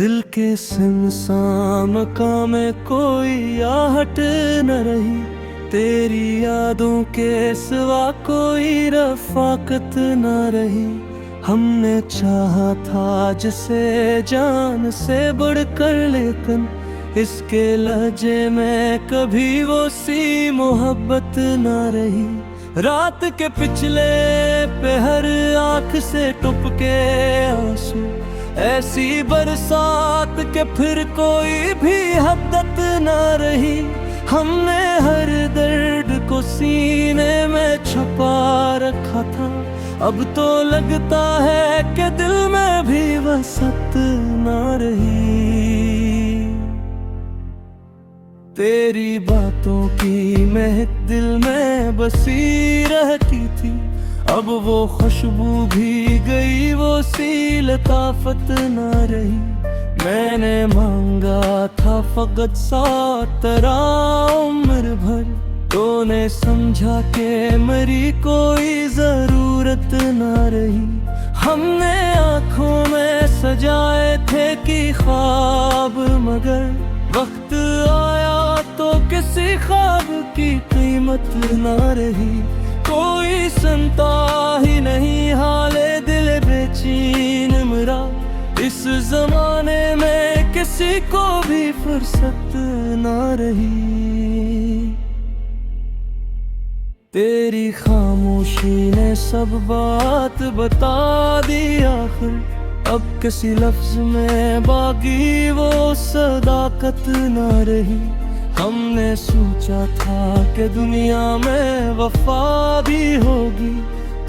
दिल के सुनसान मकां में कोई आहट न रही, तेरी यादों के सिवा कोई रफाकत न रही। हमने चाहा था जिसे जान से बढ़कर, लेकिन इसके लहजे में कभी वो सी मोहब्बत न रही। रात के पिछले पहर आँख से टपके आंसू, ऐसी बरसात के फिर कोई भी हद्दत न रही। हमने हर दर्द को सीने में छुपा रखा था, अब तो लगता है कि दिल में भी वसत न रही। तेरी बातों की महक दिल में बसी रहती थी, अब वो खुशबू भी गई, वो सी लताफत न रही। मैंने मांगा था फकत साथ तेरा उम्र भर, तूने समझा के मेरी कोई जरूरत न रही। हमने आँखों में सजाए थे कि ख्वाब, मगर वक्त आया तो किसी ख्वाब की कीमत न रही। कोई सुनता ही नहीं हाले दिल बेचैन मेरा, इस जमाने में किसी को भी फुर्सत न रही। तेरी खामोशी ने सब बात बता दी आखिर, अब किसी लफ्ज में बाकी वो सदाकत न रही। हमने सोचा था कि दुनिया में वफा भी होगी,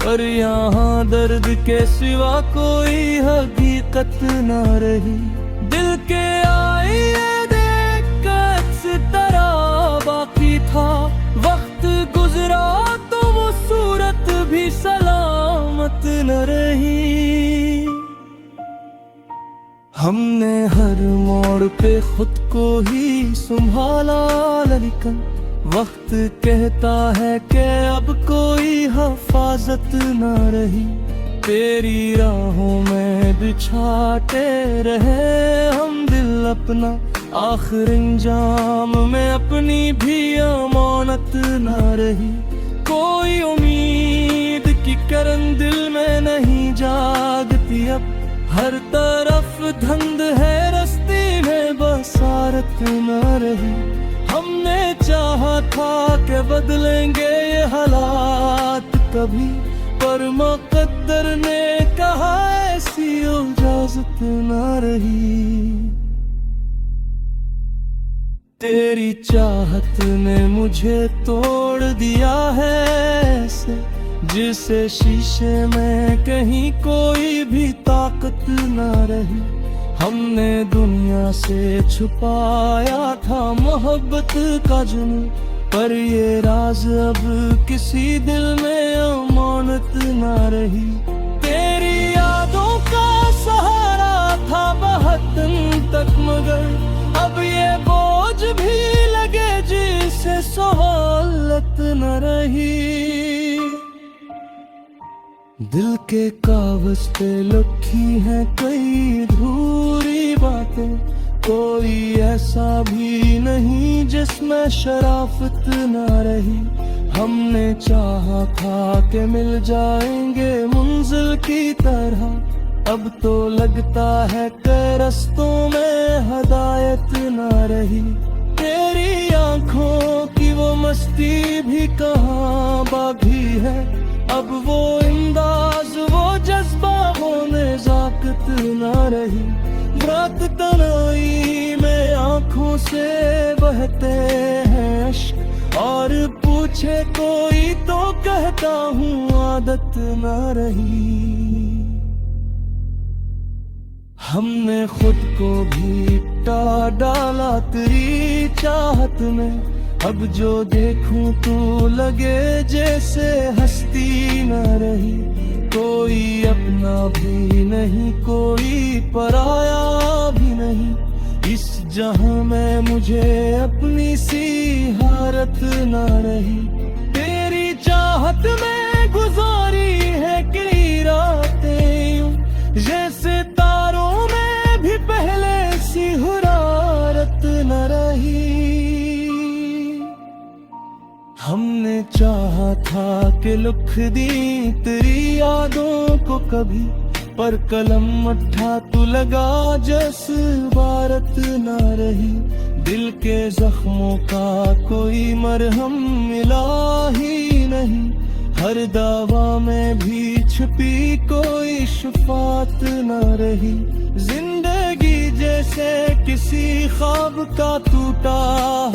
पर यहाँ दर्द के सिवा कोई हकीकत न रही। दिल के आईने देख कर इस तरह बाकी था, वक्त गुजरा तो वो सूरत भी सलामत न रही। हमने हर मोड़ पे खुद को ही संभाला, लेकिन वक्त कहता है कि अब कोई हिफाजत न रही। तेरी राहों में बिछाते रहे हम दिल अपना, आखिर अंजाम में अपनी भी अमानत न रही। कोई उम्मीद की किरण दिल में नहीं जागती, अब हर तरफ धुंध है, रस्ते में बसारत न रही। हमने चाहा था कि बदलेंगे ये हालात कभी, पर मुक़द्दर ने कहा ऐसी इजाज़त न रही। तेरी चाहत ने मुझे तोड़ दिया है ऐसे, जिसे शीशे में कहीं कोई भी ताकत न रही। हमने दुनिया से छुपाया था मोहब्बत का जुनून, पर ये राज अब किसी दिल में अमानत न रही। तेरी यादों का सहारा था बहुत दिन तक, मगर अब ये बोझ भी लगे जिसे सहूलत न रही। दिल के कागज पे लिखी है कई अधूरी बातें, कोई ऐसा भी नहीं जिसमें शराफत न रही। हमने चाहा था कि मिल जाएंगे मंजिल की तरह, अब तो लगता है कि रास्तों में हिदायत न रही। तेरी आंखों की वो मस्ती भी कहाँ बाकी है, अब वो अंदाज वो जज्बा वो नेज़ाकत न रही। रात तन्हाई में आँखों से बहते हैं अश्क, और पूछे कोई तो कहता हूँ आदत न रही। हमने खुद को भी डाला तेरी चाहत में, अब जो देखूं तो लगे जैसे हस्ती न रही। कोई अपना भी नहीं, कोई पराया भी नहीं, इस जहां में मुझे अपनी सी हारत न रही। तेरी चाहत में गुजारी है कई रातें यूं, जैसे तारों में भी पहले चाहा था कि लिख दी तेरी यादों को कभी, पर कलम मट्ठा तू लगा जज्बात ना रही। दिल के जख्मों का कोई मरहम मिला ही नहीं, हर दावा में भी छुपी कोई शफात न रही। जिंदगी जैसे किसी ख्वाब का टूटा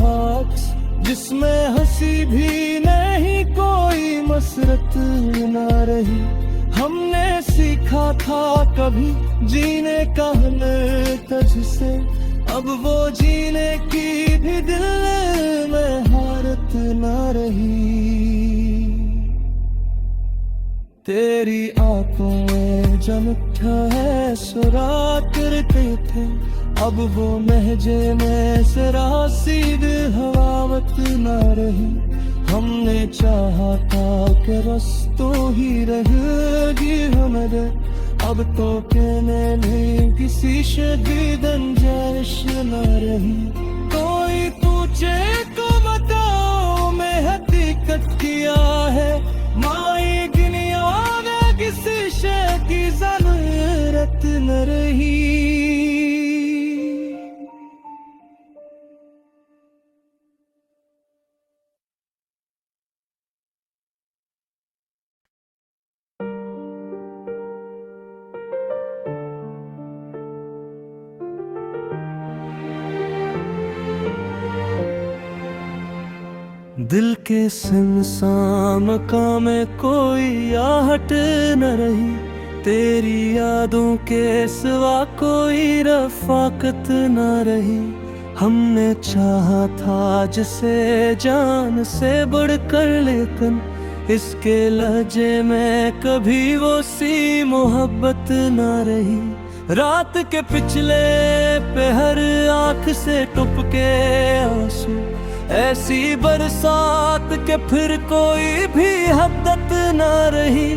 हाथ, जिसमें हंसी भी नहीं कोई मसरत न रही। हमने सीखा था कभी जीने का तुझसे, अब वो जीने की भी दिल में हारत न रही। तेरी आंखों में जब है सुरा करते थे, अब वो महजे में सरा सीध हवावत न रही। हमने चाहा था कि रस्तों ही रहेगी हमारे, अब तो कहने नहीं किसी शदीद अंजाइश न रही। कोई पूछे तो बताओ मैं हकीकत किया है, माई दुनिया में किसी शय की जरूरत न रही। दिल के सुनसान मकां में कोई आहट न रही, तेरी यादों के सिवा कोई रफाकत न रही। हमने चाहा था जिसे जान से बढ़कर, लेकिन इसके लहजे में कभी वो सी मोहब्बत न रही। रात के पिछले पहर आँख से टपके आंसू, ऐसी बरसात के फिर कोई भी हद्दत न रही।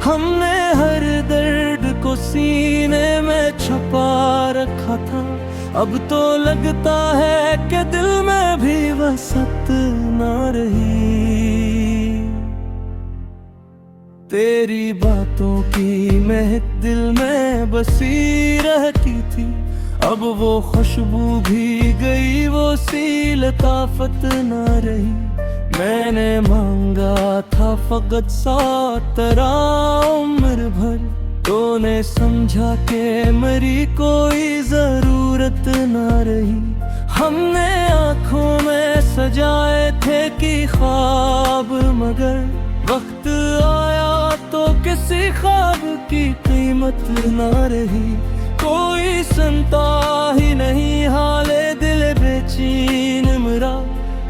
हमने हर दर्द को सीने में छुपा रखा था, अब तो लगता है कि दिल में भी वसत न रही। तेरी बातों की महक दिल में बसी रहती थी, अब वो खुशबू भी गई वो सी लताफत न रही। मैंने मांगा था फकत साथ तेरा उम्र भर, तूने समझा के मेरी कोई जरूरत न रही। हमने आँखों में सजाए थे कि ख्वाब, मगर वक्त आया तो किसी ख्वाब की कीमत न रही। कोई सुनता ही नहीं हाले दिल बेचैन मेरा,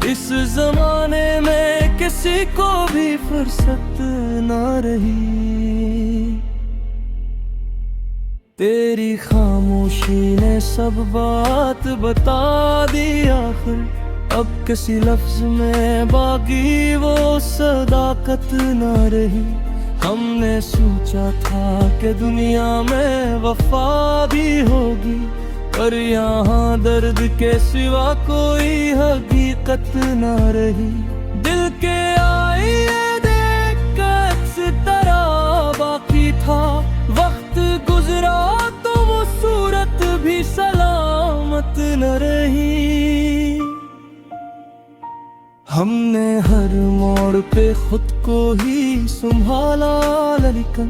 इस जमाने में किसी को भी फुर्सत ना रही। तेरी खामोशी ने सब बात बता दी आखिर, अब किसी लफ्ज में बाकी वो सदाकत ना रही। हमने सोचा था कि दुनिया में वफा भी होगी, पर यहाँ दर्द के सिवा कोई हकीकत ना रही। दिल के आई देख कर तरह बाकी था, वक्त गुजरा तो वो सूरत भी सलामत न रही। हमने हर मोड़ पे खुद को ही संभाला, लेकिन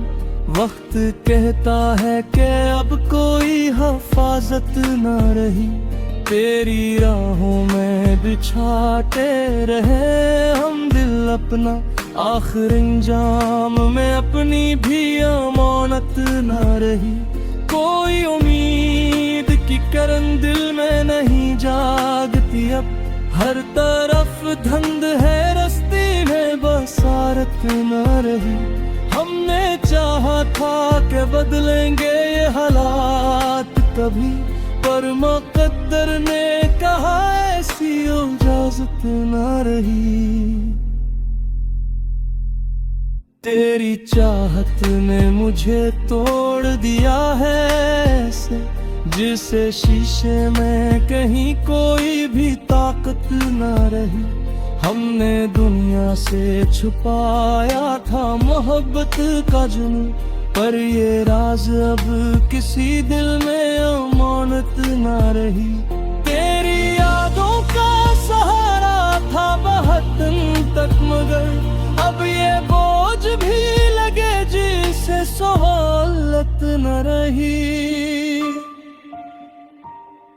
वक्त कहता है कि अब कोई हिफाजत ना रही। तेरी राहों में बिछाते रहे हम दिल अपना, आखिर अंजाम में अपनी भी अमानत ना रही। कोई उम्मीद की किरण दिल में नहीं जागती, अब हर तरफ धुंध है रास्ते में बसारत न रही। हमने चाहा था कि बदलेंगे ये हालात कभी, पर मुक़द्दर ने कहा ऐसी इजाज़त न रही। तेरी चाहत ने मुझे तोड़ दिया है ऐसे, जिसे शीशे में कहीं कोई भी ताकत ना रही। हमने दुनिया से छुपाया था मोहब्बत का जुनून, पर ये राज अब किसी दिल में अमानत ना रही। तेरी यादों का सहारा था बहुत दिन तक, मगर अब ये बोझ भी लगे जिसे सोहलत न रही।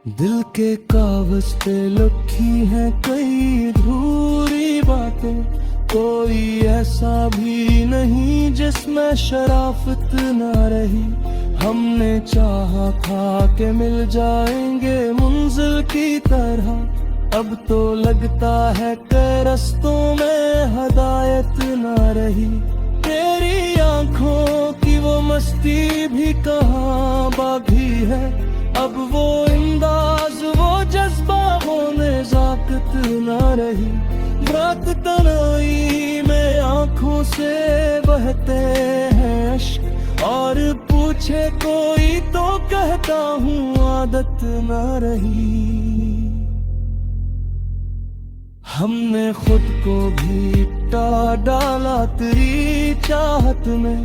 दिल के कागज पे लिखी है कई अधूरी बातें, कोई ऐसा भी नहीं जिसमें शराफत न रही। हमने चाहा था कि मिल जाएंगे मंजिल की तरह, अब तो लगता है कि रास्तों में हदायत न रही। तेरी आंखों की वो मस्ती भी कहाँ बाकी है, अब वो अंदाज वो जज्बा वो नेज़ाकत न रही। रात तन्हाई में आंखों से बहते हैं अश्क, और पूछे कोई तो कहता हूँ आदत न रही। हमने खुद को भी डाला तेरी चाहत में,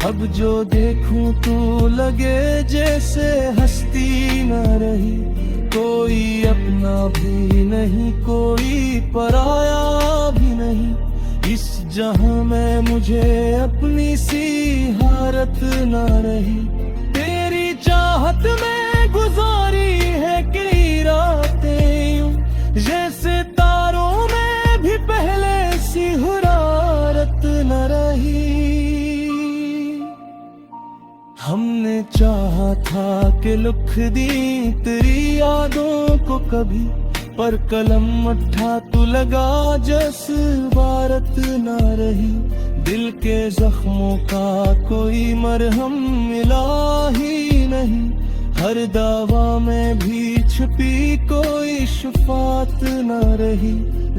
अब जो देखूं तो लगे जैसे हस्ती न रही। कोई अपना भी नहीं कोई पराया भी नहीं, इस जहां में मुझे अपनी सी हारत न रही। तेरी चाहत में गुजारी है कई रातें यूं, जैसे तारों में भी पहले सी हुरारत न रही। हमने चाहा था कि लिख दी तेरी यादों को कभी, पर कलम मट्ठा तू लगा जज्बारत न रही। दिल के जख्मों का कोई मरहम मिला ही नहीं, हर दावा में भी छुपी कोई शफात न रही।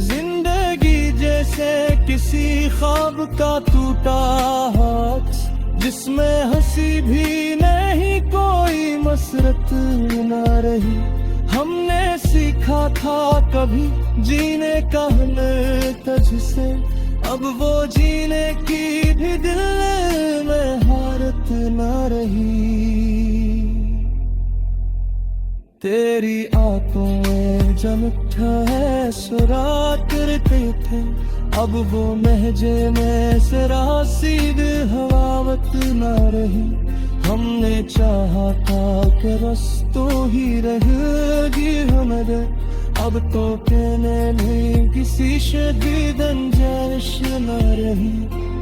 जिंदगी जैसे किसी ख्वाब का टूटा हाथ, जिसमें हंसी भी नहीं कोई मसरत न रही। हमने सीखा था कभी जीने का हुनर तुझसे, अब वो जीने की भी दिल में हारत न रही। तेरी आंखों में जब उठा है सुराग करते थे, अब वो महजे में जरा सीध हवावत न रही। हमने चाहा था कि रस्तों ही रहेगी हमर, अब तो कहने में किसी शदीद अंजाइश न रही।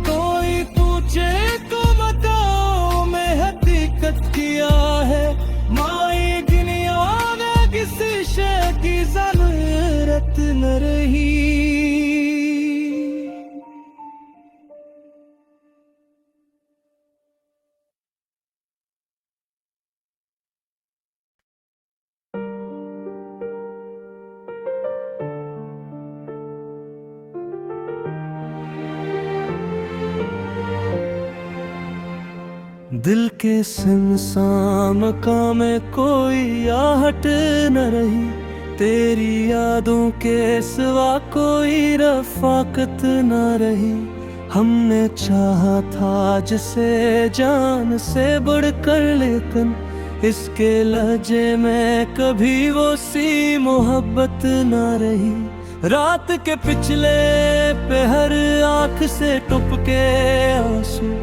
कोई पूछे को बताओ मैं हकीकत किया है, माई दुनिया में किसी शय की जरूरत न रही। दिल के सुनसान मकाम में कोई आहट न रही, तेरी यादों के सिवा कोई रफाकत न रही। हमने चाहा था जिसे जान से बढ़कर, लेकिन इसके लहजे में कभी वो सी मोहब्बत न रही। रात के पिछले पहर आँख से टपके आंसू,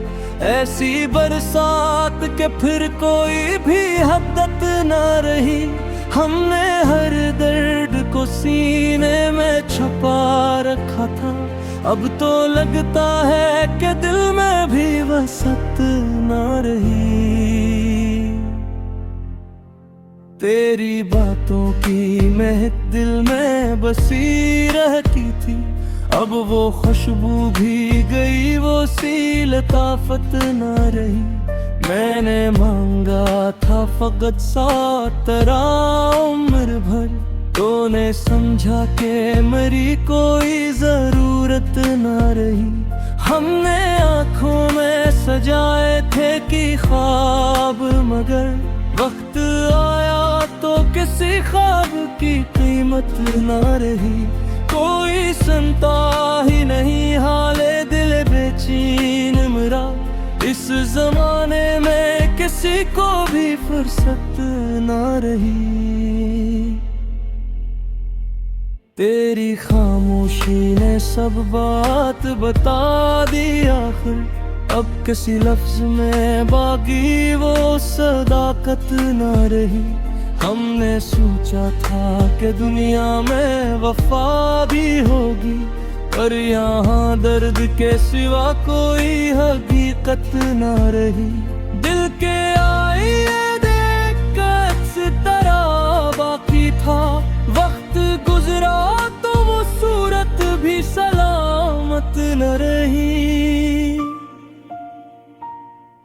ऐसी बरसात के फिर कोई भी हद्दत न रही। हमने हर दर्द को सीने में छुपा रखा था, अब तो लगता है कि दिल में भी वसत न रही। तेरी बातों की महक दिल में बसी रहती थी, अब वो खुशबू भी गई वो सी लताफत न रही। मैंने मांगा था फकत साथ तेरा उम्र भर, तूने समझा के मेरी कोई जरूरत न रही। हमने आँखों में सजाए थे कि ख्वाब, मगर वक्त आया तो किसी ख्वाब की कीमत न रही। कोई सुनता ही नहीं हाले दिल बेचैन मेरा। इस जमाने में किसी को भी फुर्सत ना रही। तेरी खामोशी ने सब बात बता दी आखिर। अब किसी लफ्ज में बाकी वो सदाकत ना रही। हमने सोचा था कि दुनिया में वफा भी होगी, पर यहाँ दर्द के सिवा कोई हकीकत ना रही। दिल के आई देख कर सितारा बाकी था, वक्त गुजरा तो वो सूरत भी सलामत न रही।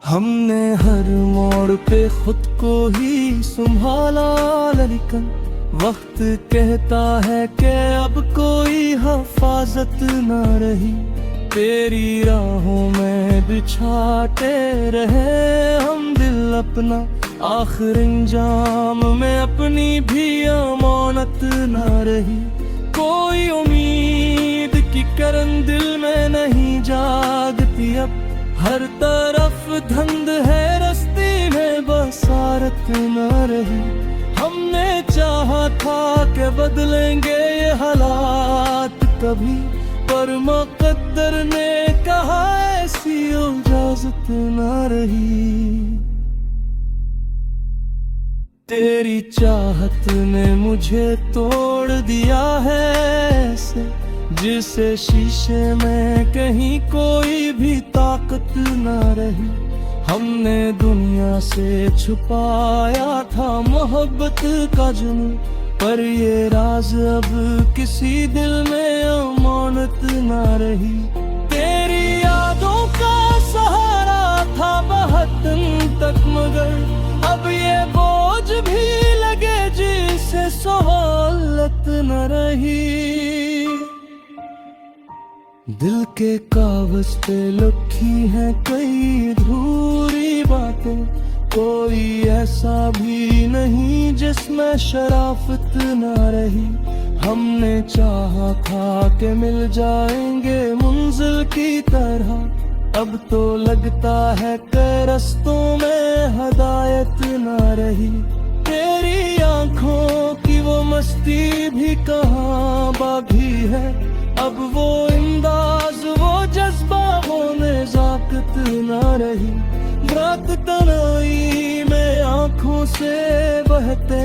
हमने हर मोड़ पे खुद को ही संभाला, लेकिन वक्त कहता है कि अब कोई हिफाजत न रही। तेरी राहों में बिछाते रहे हम दिल अपना, आखिर अंजाम में अपनी भी अमानत न रही। कोई उम्मीद की किरण दिल में नहीं जागती अब, हर तरफ धुंध है रस्ते में बसारत न रही। हमने चाहा था कि बदलेंगे ये हालात कभी, पर मुक़द्दर ने कहा ऐसी इजाज़त न रही। तेरी चाहत ने मुझे तोड़ दिया है ऐसे, जिसे शीशे में कहीं कोई भी ताकत न रही। हमने दुनिया से छुपाया था मोहब्बत का जुनून, पर ये राज अब किसी दिल में अमानत न रही। तेरी यादों का सहारा था बहुत दिन तक, मगर अब ये बोझ भी लगे जिसे सहूलत न रही। दिल के कागज पे लिखी हैं कई अधूरी बातें, कोई ऐसा भी नहीं जिसमें शराफत न रही। हमने चाहा था कि मिल जाएंगे मंजिल की तरह, अब तो लगता है कि रास्तों में हिदायत न रही। तेरी आंखों की वो मस्ती भी कहाँ बाकी है, अब वो अंदाज वो जज्बा वो नेज़ाकत न रही। रात तन्हाई में आंखों से बहते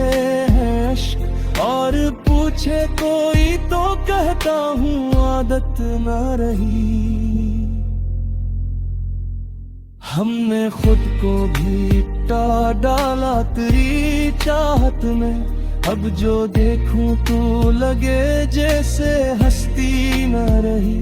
हैं अश्क, और पूछे कोई तो कहता हूँ आदत न रही। हमने खुद को भी डाला तेरी चाहत में, अब जो देखूं तो लगे जैसे हस्ती न रही।